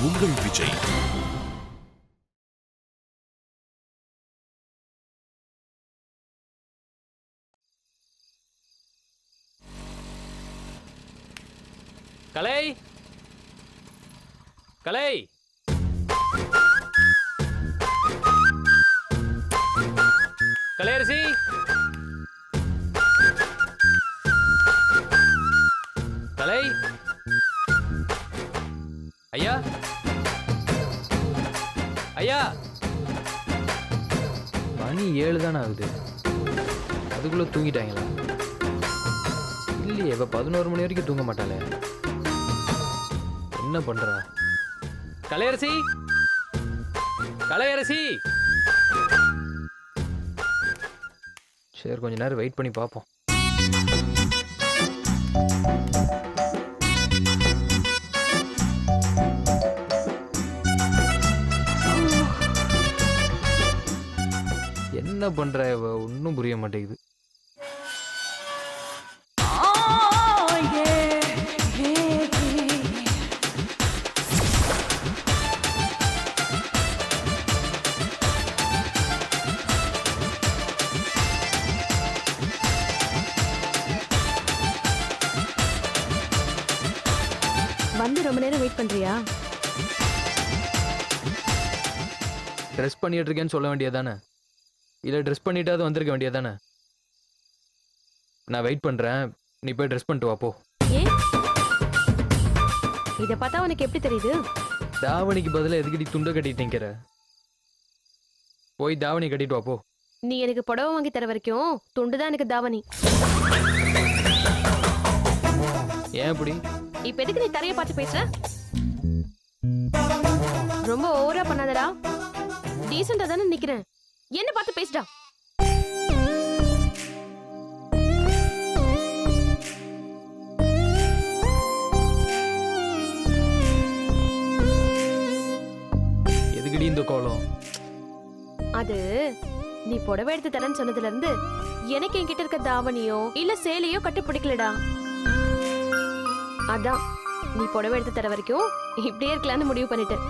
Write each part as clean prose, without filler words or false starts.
உங்கள் விஜய். கலை கலை கலையரசி, கலை ஐயா, ஐயா, மணி 7 தானே ஆகுது. அதுக்குள்ள தூங்கிட்டாங்களா? இல்லையே, இப்ப 11 மணி வரைக்கும் தூங்க மாட்டாளே. என்ன பண்றா? கலையரசி, கலையரசி. சரி, கொஞ்ச நேரம் வெயிட் பண்ணி பார்ப்போம். என்ன பண்ற? ஒன்னும் புரிய மாட்டேங்குது. வந்து ரொம்ப நேரம் வெயிட் பண்றியா? ட்ரெஸ் பண்ணிட்டு இருக்கேன்னு சொல்ல வேண்டியதானே? இல்ல ட்ரெஸ் பண்ணிட்டாவது வந்திருக்க வேண்டியதானே? நான் வெயிட் பண்றேன், நீ போய் ட்ரெஸ் பண்ணிட்டு வா போ. ஏன்? இத பார்த்தா உனக்கு எப்படி தெரியுது? தாவணிக்கு பதிலா எதுக்கடி துண்டை கட்டிட்டு நிக்கிற? போய் தாவணி கட்டிட்டு வா போ. நீ எனக்கு புடவை வாங்கி தர வரைக்கும் துண்டுதான் எனக்கு தாவணி. ஏன் இப்படி? இப்ப எதுக்கு நீ தரைய பார்த்து பேசுற? ரொம்ப ஓவரா பண்ணாதடா. டீசெண்டா தானே நிக்கிறேன், என்ன பார்த்து பேசுடா. எதுக்கடி இந்த கோலம்? அது நீ புடவை எடுத்து தரேன்னு சொன்னதுல இருந்து எனக்கு என்கிட்ட இருக்க தாவணியோ இல்ல சேலையோ கட்டி பிடிக்கலடா. அதான் நீ புடவை எடுத்து தர வரைக்கும் இப்படியே இருக்கலாம்னு முடிவு பண்ணிட்டேன்.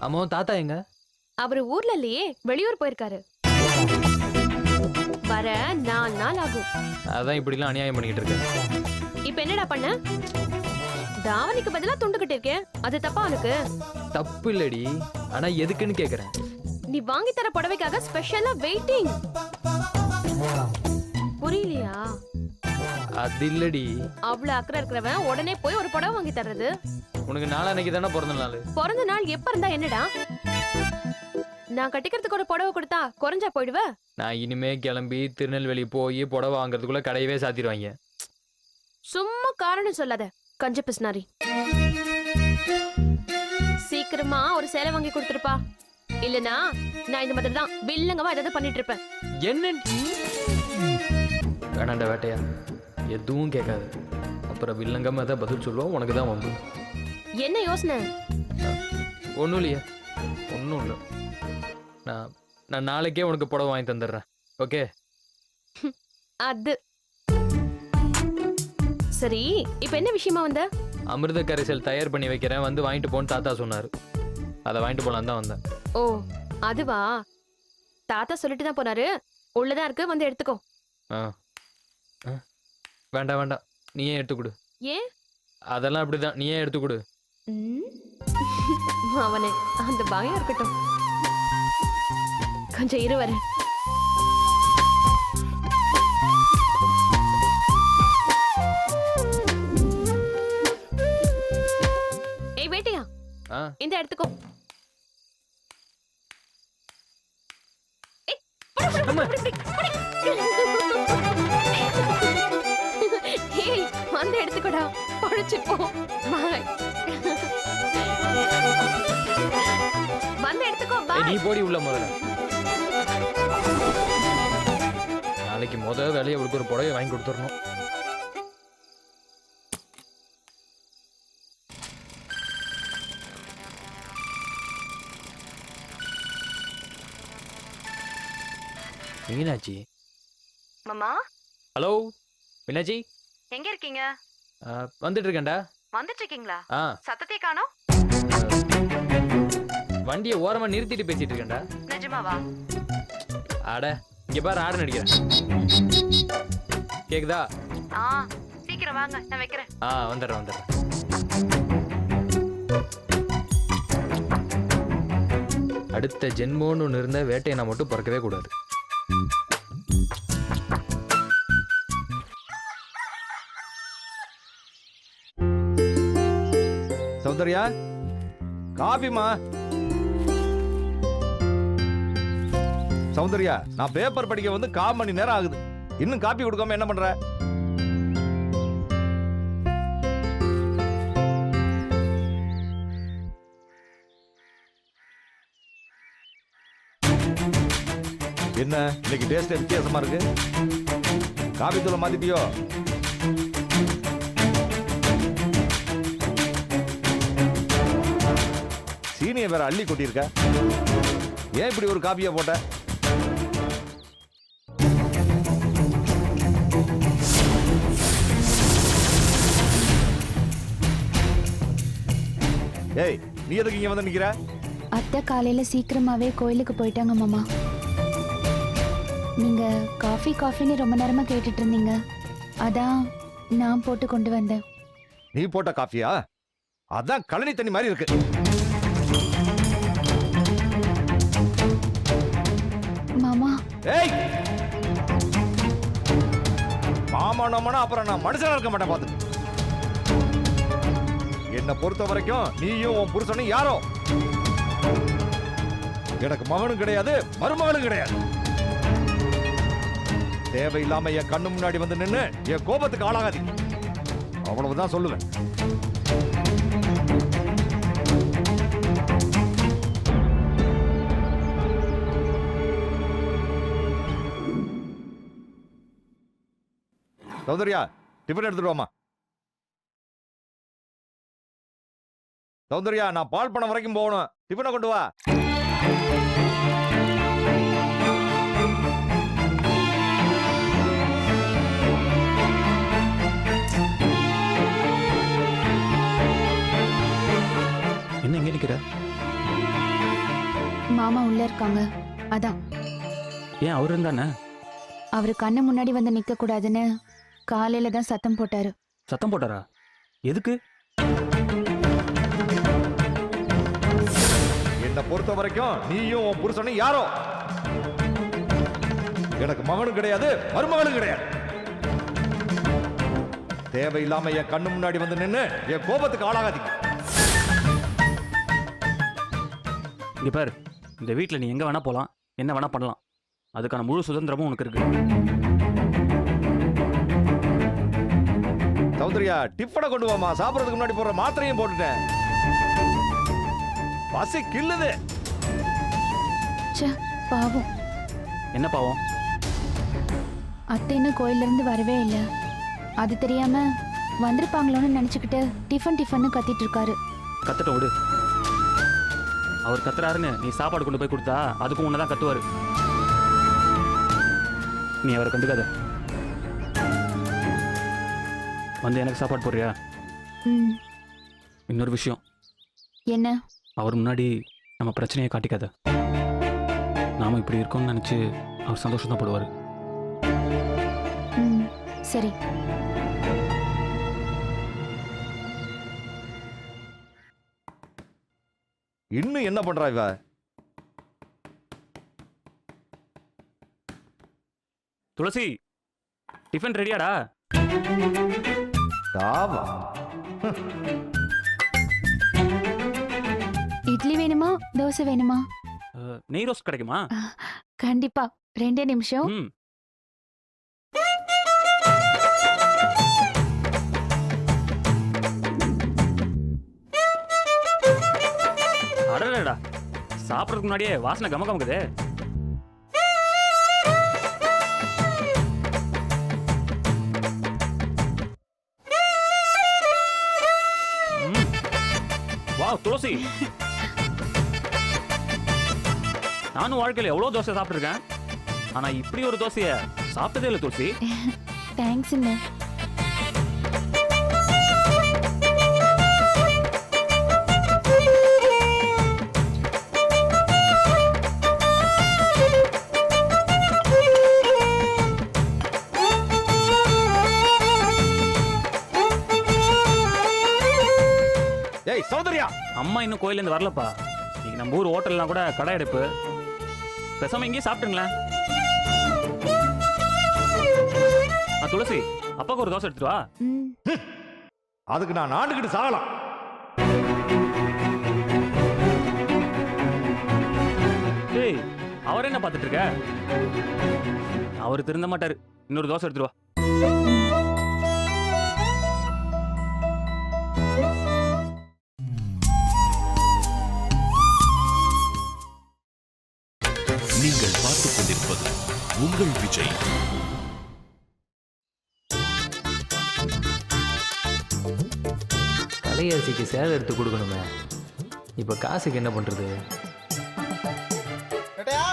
அம்மா, தாத்தா எங்க? அவரு ஊர்ல இல்லையே, வெளியூர் போயிருக்காரு. வர 4 நாள் ஆகும். அதான் இப்படி எல்லாம் அநியாயம் பண்ணிட்டு இருக்கேன். இப்ப என்னடா பண்ண? தாவணிக்கு பதிலா துண்டு கட்டிருக்கேன், அது தப்பா உனக்கு? தப்பு இல்லடி, ஆனா எதுக்குன்னு கேக்குறேன். நீ வாங்கி தர புடவைக்காக ஸ்பெஷலா வெயிட்டிங். புரியலையா? அது இல்லடி. அவ்வளவு அக்கறை இருக்கிறவன் உடனே போய் ஒரு புடவை வாங்கி தர்றது. உனக்கு நாளான்னைக்கு தானே பிறந்த நாள். பிறந்த நாள் எப்ப இருந்தா என்னடா? நான் கட்டிக்கிறதுக்கு ஒரு புடவை கொடுத்தா குறைஞ்சா போயிடுவ? நான் இனிமே கிளம்பி திருநெல்வேலி போய் புடவை வாங்குறதுக்குள்ள கடையவே சாத்திடுவாங்க. சும்மா காரணம் சொல்லாத கஞ்ச பிஸ்னாரி. சீக்கிரமா ஒரு சேலை வாங்கி கொடுத்துருப்பா, இல்லனா நான் இந்த மாதிரி தான் வில்லங்கமா ஏதாவது பண்ணிட்டு இருப்பேன். என்ன வேணாண்ட வேட்டையா, எதுவும் கேட்காது. அப்புறம் வில்லங்கமா ஏதாவது பதில் சொல்லுவோம், உனக்கு தான் வந்து. என்ன யோசனை? ஒன்றும் இல்லையா, ஒன்றும் இல்லை. நான் நாளைக்கே உனக்கு புடவை வாங்கி தந்துடுறேன், ஓகே? அது சரி. இப்ப என்ன விஷயமா வந்த? அமிர்த கரைசல் தயார் பண்ணி வைக்கிறேன், வந்து வாங்கிட்டு போன்னு தாத்தா சொன்னாரு. அதை வாங்கிட்டு போலாம் தான் வந்தேன். ஓ அதுவா? தாத்தா சொல்லிட்டு தான் போனாரு, உள்ளதான் இருக்கு, வந்து எடுத்துக்கோ. வேண்டாம் வேண்டாம், நீயே எடுத்துக்கொடு. ஏன்? அதெல்லாம் அப்படிதான், நீயே எடுத்துக்கொடு. அவனே அந்த பயம் இருக்கட்டும், கொஞ்சம் இரு வரேன். ஏய் வேட்டையா, இந்த எடுத்துக்கோ. ஏய் வந்து எடுத்துக்கோடா, பொழிச்சு போ. பாய். வந்து எடுத்துக்கோ. பாய். நீ போடி உள்ள முதல்ல. நாளைக்கு வேலையை அவளுக்கு ஒரு புடவை வாங்கி கொடுத்துடணும். மீனாட்சி. மாமா. ஹலோ மீனாட்சி, எங்க இருக்கீங்க? வந்துட்டு இருக்கேன்டா. வந்துட்டு இருக்கீங்களா? ஆ சத்தத்தை காணோம். வண்டியை ஓரமா நிறுத்திட்டு பேசிட்டு இருக்கேன்டா. நிஜமாவா? அட இங்க பாரு ஆடு நடிக்கிறேன். கேக்குதா? சீக்கிரம் வாங்க, நான் வைக்கிறேன். வந்துடுறேன். அடுத்த ஜென்மோன்னு ஒன்று இருந்த வேட்டையை நான் மட்டும் பிறக்கவே கூடாது. சௌந்தர்யா, காபிமா. சௌந்தர்யா, நான் பேப்பர் படிக்க வந்து 1/4 மணி நேரம் ஆகுது. இன்னும் காபி கொடுக்காம என்ன பண்ற? என்ன இன்னைக்கு டேஸ்ட் வித்தியாசமா இருக்கு? காபி தூளை மாத்திட்டியோ? சீனியை வேற அள்ளி கொட்டியிருக்க. ஏன் இப்படி ஒரு காபியை போட்ட? ஏய், நீ எதுக்கு இங்க வந்து நிக்கிற? அத்தை காலையில சீக்கிரமாவே கோயிலுக்கு போயிட்டாங்க மாமா. நீங்க காஃபின்னு ரொம்ப நேரமா கேட்டுட்டு இருந்தீங்க, அதான் நான் போட்டு கொண்டு வந்தேன். நீ போட்ட காஃபியா? அதான் கழனி தண்ணி மாதிரி இருக்கு. மாமா. ஏய், மாமா நம்மனா அப்புறம் நான் மனுஷனா இருக்க மாட்டேன் பாத்து. என்ன பொறுத்த வரைக்கும் நீயும் உன் புருஷனும் யாரோ. எனக்கு மகனும் கிடையாது, மருமகனும் கிடையாது. தேவையில்லாம என் கண்ணு முன்னாடி வந்து நின்னு என் கோபத்துக்கு ஆளாகாதீங்க. அவ்வளவுதான் சொல்லுவேன். சௌந்தர்யா, டிஃபன் எடுத்துட்டு வாமா. சௌந்தர்யா, நான் பால் பண்ண வரைக்கும் போகணும். டிஃபனை கொண்டு வா. என்ன இங்க நிக்கிற? மாமா உள்ள இருக்காங்க, அதான். ஏன் அவரு இருந்தானே? அவரு கண்ணு முன்னாடி வந்து நிக்க கூடாதுன்னு காலையில தான் சத்தம் போட்டாரு. சத்தம் போட்டாரா? எதுக்கு? என்ன பொறுத்த வரைக்கும் நீயும் உன் புருஷனும் யாரோ. எனக்கு மகனும் கிடையாது, மருமகனும் கிடையாது. தேவையில்லாம என் கண்ணு முன்னாடி வந்து நின்னு என் கோபத்துக்கு ஆளாகாதீங்க. இங்க பாரு, இந்த வீட்டில் நீ எங்க வேணா போலாம், என்ன வேணா பண்ணலாம். அதுக்கான முழு சுதந்திரமும் உனக்கு இருக்கு. சௌந்தர்யா, டிஃபனை கொண்டு வாமா. சாப்பிடறதுக்கு முன்னாடி போடுற மாத்திரையும் போட்டுட்டேன். பசி கில்லுது. ச்சே, பாவம். என்ன பாவம்? அத்தை இன்னும் கோயில்ல இருந்து வரவே இல்லை. அது தெரியாம வந்திருப்பாங்களோன்னு நினைச்சுக்கிட்டு டிஃபன் கத்திட்டு இருக்காரு. கத்தட்டும் விடு. அவர் கத்துறாருன்னு நீ சாப்பாடு கொண்டு போய் கொடுத்தா அதுக்கும் உன்னதான் கத்துவாரு. நீ அவரை கண்டுக்காத. வந்து எனக்கு சாப்பாடு போடுறியா? ம். இன்னொரு விஷயம், என்ன? அவர் முன்னாடி நம்ம பிரச்சனையை காட்டிக்காத. நாம இப்படி இருக்கோம்னு நினைச்சு அவர் சந்தோஷம் தான் படுவாரு. ம், சரி. இன்னும் என்ன பண்றா இவ? துளசி, டிஃபன் ரெடியாடா? தாவா. இட்லி வேணுமா, தோசை வேணுமா? நெய் ரோஸ்ட் கிடைக்குமா? கண்டிப்பா, 2 நிமிஷம். ம். அடடடா, சாப்பிட்றதுக்கு முன்னாடியே வாசனை கமக்குதே. வா துளசி, நானும் வாழ்க்கையில் எவ்வளோ தோசை சாப்பிட்ருக்கேன், ஆனா இப்படி ஒரு தோசையை சாப்பிட்டதே இல்லை துளசி. தேங்க்ஸ்ங்க. சௌந்தர்யா அம்மா இன்னும் கோயிலேருந்து வரலப்பா. இன்னைக்கு நம்ம ஊர் ஹோட்டல்லாம் கூட கடை எடுப்பு. பேசாம இங்கேயே சாப்பிட்டுங்களேன். துளசி, அப்பாவுக்கு ஒரு தோசை எடுத்துட்டு வா. அதுக்கு நான் ஆண்டுகிட்டு சாகலாம். டேய், அவர் என்ன பார்த்துட்டு இருக்க? அவர் திருந்த மாட்டாரு. இன்னொரு தோசை எடுத்துட்டு வா. நீங்கள் பார்த்துக் கொண்டிருப்பது உங்கள் விஜய். கலையரசிக்கு சேலை எடுத்து கொடுக்கணுமே, இப்ப காசுக்கு என்ன பண்றது? வேட்டையா,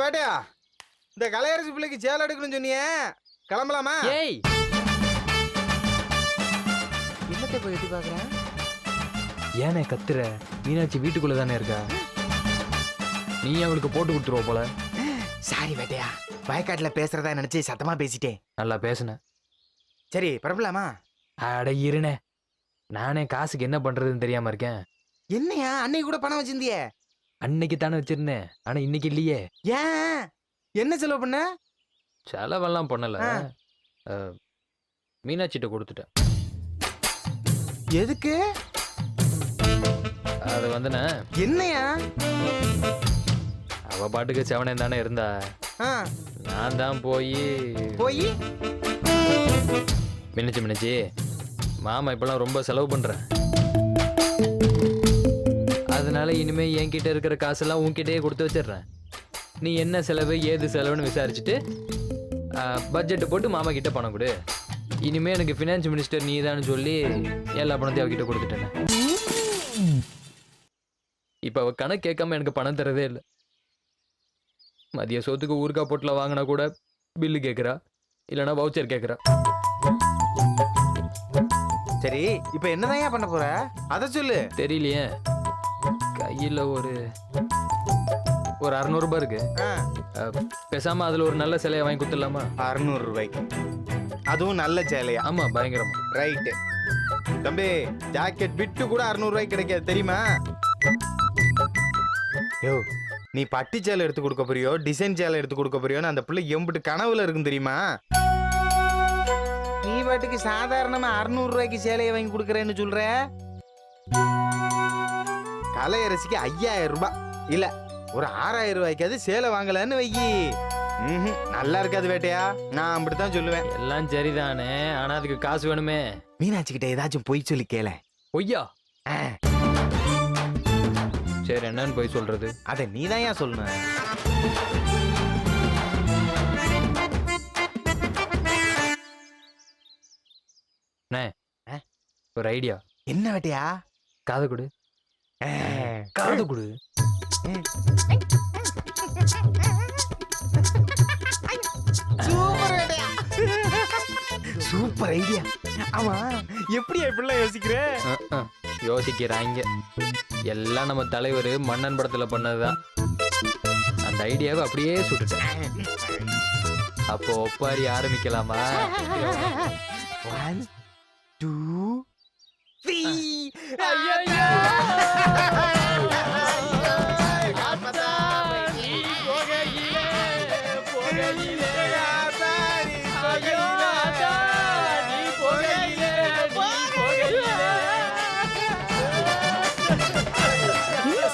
வேட்டையா, இந்த கலையரசி பிள்ளைக்கு சேலை எடுக்கணும்னு சொன்னியே, கிளம்பலாமா? ஏய், என்னத்தை போய் எட்டி பாக்குறேன்? ஏனே கத்துற? மீனாட்சி வீட்டுக்குள்ள தானே இருக்கா. நீ அவளுக்கு போட்டு கொடுத்துருவ போல. சாரி வேட்டையா, வயக்காட்டுல பேசுறதா நினைச்சு சத்தமா பேசிட்டேன். நல்லா பேசுன. சரி பரப்பலாமா? அட இருனே, நானே காசுக்கு என்ன பண்றதுன்னு தெரியாம இருக்கேன். என்னையா, அன்னைக்கு கூட பணம் வச்சிருந்தியே? அன்னைக்கு தானே வச்சிருந்தேன், ஆனா இன்னைக்கு இல்லையே. ஏன், என்ன செலவு பண்ண? செலவெல்லாம் பண்ணல. மீனாட்சிட்ட கொடுத்துட்டேன். எதுக்கு? அது வந்துண்ணே, என்னையா? அவ பாட்டுக்கு செவனே தானே இருந்தா. நான் தான் போய் மினிச்சு மாமா இப்பெல்லாம் ரொம்ப செலவு பண்றேன். அதனால இனிமே என்கிட்ட இருக்கிற காசெல்லாம் உன்கிட்டயே கொடுத்து வச்சிடுறேன். நீ என்ன செலவு ஏது செலவுன்னு விசாரிச்சுட்டு பட்ஜெட் போட்டு மாமா கிட்ட பணம் கொடு. இனிமே எனக்கு ஃபினான்ஸ் மினிஸ்டர் நீ தான் சொல்லி எல்லா பணத்தையும் அவகிட்ட கொடுத்துட்டேன். இப்ப அவ கணக்கு கேட்காம எனக்கு பணம் தரதே இல்லை. மதிய சோத்துக்கு ஊறுகாய் போட்டுல வாங்கினா கூட பில்லு கேட்குறா, இல்லைன்னா வவுச்சர் கேட்குறா. சரி, இப்ப என்னதான் பண்ண போற? அத சொல்லு. தெரியலையே, கையில் ஒரு 600 ரூபாய் இருக்கு. பேசாம அதுல ஒரு நல்ல சிலையை வாங்கி கொடுத்துடலாமா? 600 ரூபாய்க்கு? அதுவும் நல்ல சேலையா? ஆமா, பயங்கரமா. ரைட்டு தம்பி, ஜாக்கெட் பிட்டு கூட 600 ரூபாய்க்கு கிடைக்காது தெரியுமா? யோ, நீ பட்டி சேலை எடுத்து கொடுக்க போறியோ டிசைன் சேலை எடுத்து கொடுக்க போறியோன்னு அந்த பிள்ளை எம்பிட்டு கனவுல இருக்கும் தெரியுமா? நீ பாட்டுக்கு சாதாரணமா 600 ரூபாய்க்கு சேலையை வாங்கி கொடுக்கறேன்னு சொல்ற. கலையரசிக்கு 5000 ரூபாய் இல்ல, ஒரு 6000 ரூபாய்க்காவது சேலை வாங்கலன்னு வைக்கி. நல்லா இருக்காது வேட்டையா, நான் அப்படித்தான் சொல்லுவேன். எல்லாம் சரிதானே, ஆனா அதுக்கு காசு வேணுமே. மீனாட்சி கிட்ட ஏதாச்சும் பொய் சொல்லி கேள. பொய்யா? சரி, என்னன்னு போய் சொல்றது? அத நீதான் ஏன் சொல்லணும்? ஒரு ஐடியா. என்ன வேட்டையா? காது கொடு, காது கொடு. Super idea. ஆமா, எப்படியா இப்படிலாம் யோசிக்கிற? யோசிக்கிறாங்க எல்லாம் நம்ம தலைவர் மன்னன் படத்துல பண்ணதுதான். அந்த ஐடியாவை அப்படியே சுட்டுட்டேன். அப்போ ஒப்பாரி ஆரம்பிக்கலாமா? 1 2 3.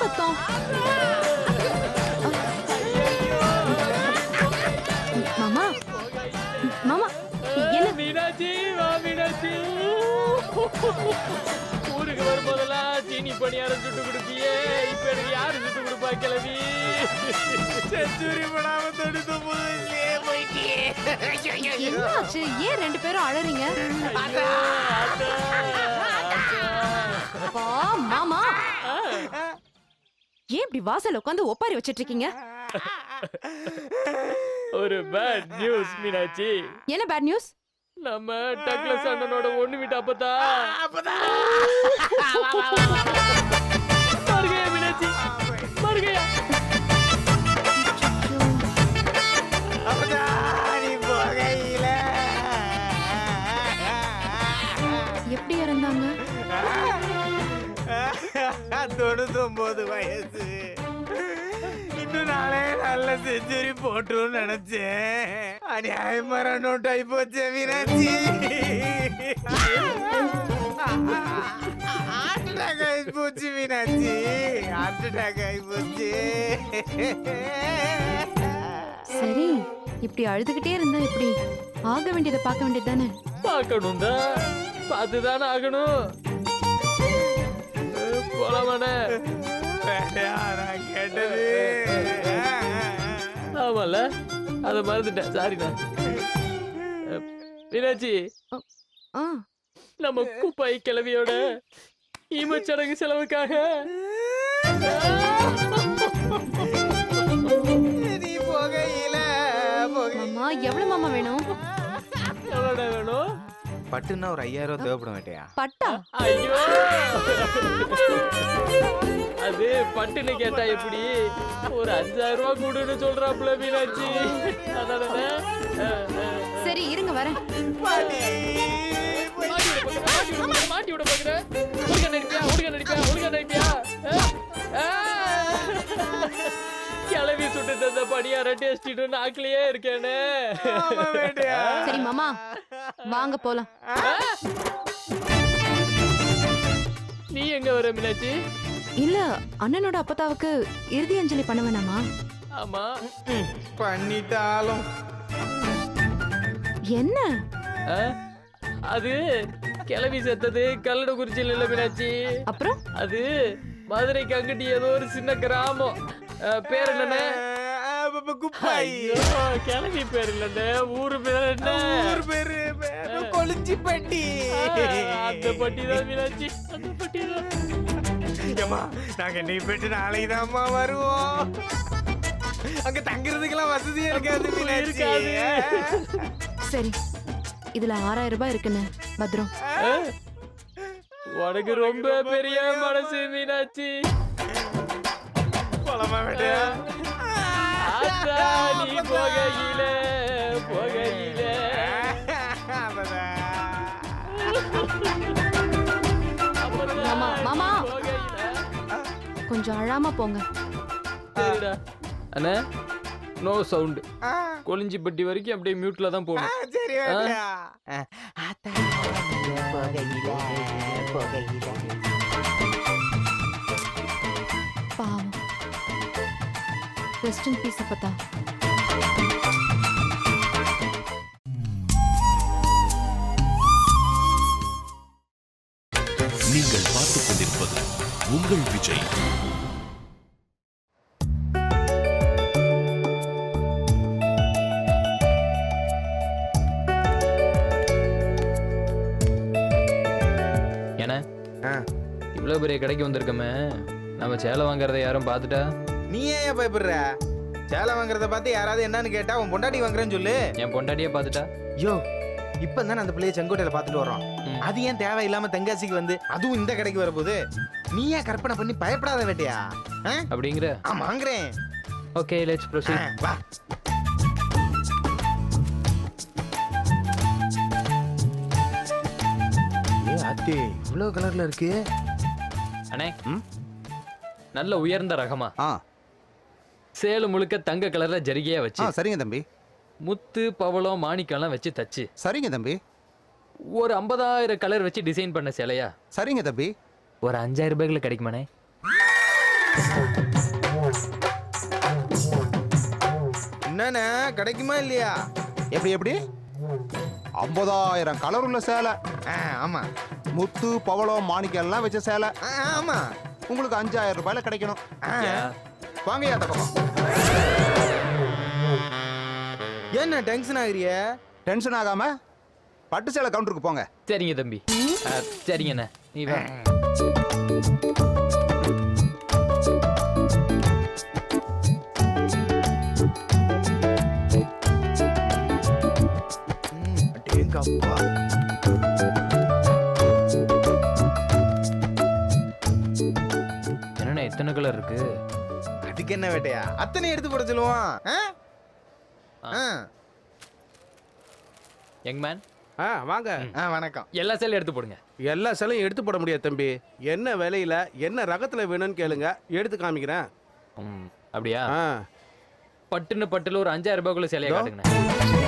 சத்தம் மாமா, மாமா என்ன? மீனாட்சி, வா மீனாட்சி. ஊருக்கு வரும்போதெல்லாம் சீனி பணியாரம் சுட்டு கொடுப்பியே, இப்ப எனக்கு யாரு சுட்டு கொடுப்பா கிளவி? செஞ்சுரி படாம தடுத்து போயிட்டியே. என்னாச்சு? ஏன் 2 பேரும் அழறீங்க? மாமா, ஏன் இப்படி வாசல் உட்காந்து ஒப்பாரி வச்சிட்டு இருக்கீங்க? ஒரு பேட் நியூஸ் மீனாட்சி. என்ன பேட் நியூஸ்? நம்ம டக்ளஸ் அண்ணனோட ஒண்ணு விட்டு அப்பதா மறுகையா மீனாட்சி, மறுகையா. எப்படி இறந்தாங்க? 99 வயசு. இன்னும் நாளே நல்ல செஞ்சுரி போட்டுன்னு நினைச்சேன். அநியாயமா ரன் அவுட் ஆகி போச்சு மீனாட்சி. ஹார்ட் அட்டாக் ஆகி போச்சு மீனாட்சி. ஹார்ட் அட்டாக் ஆகி போச்சு. சரி, இப்படி அழுதுகிட்டே இருந்தா எப்படி? ஆக வேண்டியதை பார்க்க வேண்டியது தானே. பார்க்கணும் தான், பார்த்துதானே ஆகணும். போலாமாண்ணே? நான் கேட்டது ஆமால, அதை மறந்துட்டேன், சாரிண்ணா. மீனாட்சி, ஆ, நம்ம குப்பாய் கிழவியோட ஈமச்சடங்கு செலவுக்காக நீ போகையில மாமா எவ்வளவு மாமா வேணும்? எவ்வளோடா வேணும்? பட்டுன்னா ஒரு 5000 தேவைப்படும் வேட்டையா. பட்டா? ஐயோ, அது பட்டுன்னு கேட்டா எப்படி? ஒரு 5000 ரூபாய் கூடுன்னு சொல்றாப்புல மீனாட்சி. அதானே? சரி இருங்க வரேன். மாட்டி விட பாக்குறேன். ஒழுங்கா நடிப்பியா? கிளவி சுட்டு தந்த படியார டேஸ்டிட்டு நாக்கிலேயே இருக்கேனே. சரி மாமா வாங்க போலாம். நீ எங்க வர மீனாட்சி? இல்ல அண்ணனோட அப்பத்தாவுக்கு இறுதி அஞ்சலி பண்ண வேணாமா? ஆமா, பண்ணிட்டாலும் என்ன? ஆ? அது கிளவி செத்தது கல்லடக்குறிச்சியில் இல்ல மீனாட்சி. அப்புறம் அது மதுரைக்கு அங்கிட்டு ஏதோ ஒரு சின்ன கிராமம். பேர் என்னன்னு? குப்பாய். ஐயோ, கிளவி பேர் இல்லன்னு, ஊரு பேர் என்ன? ஊர் பேரு கொளிஞ்சி பட்டி. அந்த பட்டி தான் மீனாட்சி, அந்த பட்டி தான். ஏம்மா, நாங்க நீ போயிட்டு நாளைக்கு தான்மா வருவோம். அங்க தங்குறதுக்கெல்லாம் வசதியா இருக்காது மீனாட்சி. சரி இதுல 6000 ரூபாய் இருக்குன்னு பத்ரம். உனக்கு ரொம்ப பெரிய மனசு மீனாட்சி. போலாமா வேட்டையா? ஆத்தா, நீ போகையில மாமா, மாமா. போகையில. கொஞ்சம் அழாம போங்க. சரிடா அண்ணா, நோ சவுண்ட். கொளிஞ்சிப்பட்டி வரைக்கும் அப்படியே மியூட்ல தான் போகணும். சரி வேட்டையா. பாவம். ரெஸ்ட் இன் பீஸ் அப்பத்தா. நீங்கள் பார்த்துக் கொண்டிருப்பது உங்கள் விஜய். ஏன்னா ஆ. இவ்வளவு பெரிய கடைக்கு வந்திருக்கோமே, நம்ம சேலை வாங்குறத யாரும் பார்த்துட்டா? நீ ஏன் பயப்படுற? சேலை வாங்குறத பார்த்து யாராவது என்னன்னு கேட்டா உன் பொண்டாட்டி வாங்குறேன்னு சொல்லு. என் பொண்டாட்டியே பார்த்துட்டா? யோ, இப்பதான் அந்த பிள்ளைய செங்கோட்டையில பார்த்துட்டு வர்றோம். ம். அது ஏன் தேவையில்லாம தென்காசிக்கு வந்து அதுவும் இந்த கடைக்கு வரப்போகுது? நீ ஏன் கற்பனை பண்ணி பயப்படாத வேட்டையா? அப்படிங்கிற? வாங்குறேன். Okay, let's proceed. வா. அத்தே இவ்வளவு கலர்ல இருக்கு. அண்ணே, ம்? நல்ல உயர்ந்த ரகமா, ஆ சேலு முழுக்க தங்க கலர்ல ஜரிகையா வச்சு, சரிங்க தம்பி, முத்து பவளம் மாணிக்கம்லாம் வச்சு தச்சு, சரிங்க தம்பி, ஒரு 50,000 கலர் வச்சு டிசைன் பண்ண சேலையா சரிங்க தம்பி. ஒரு 5,000 ரூபாய்க்குள்ள கிடைக்குமாண்ணே? என்னண்ணே, கிடைக்குமா இல்லையா? எப்படி 50,000 கலர் உள்ள சேலை, ஆமா. முத்து பவளம் மாணிக்கம் எல்லாம் வச்ச சேலை ஆமா. உங்களுக்கு 5,000 ரூபாயில கிடைக்கணும். வாங்கயா அந்த பக்கம். என்ன டென்ஷன் ஆகுறிய? டென்ஷன் ஆகாம பட்டு சேலை கவுண்டருக்கு போங்க. சரிங்க தம்பி. சரிங்கண்ணே, நீ வா. அடேங்கப்பா. என்னண்ணே எத்தனை கலர் இருக்கு? அதுக்கு என்ன வேட்டையா, அத்தனை எடுத்து போட சொல்லுவான். யங் மேன், வாங்க. வணக்கம். எல்லா சேலையும் எடுத்து போடுங்க. எல்லா சிலையும் எடுத்து போட முடியாது தம்பி. என்ன விலையில என்ன ரகத்துல வேணும்னு கேளுங்க, எடுத்து காமிக்கிறேன். அப்படியா? ஆ பட்டுல ஒரு 5000 ரூபாய்க்குள்ள சேலையை காட்டுங்கண்ணே.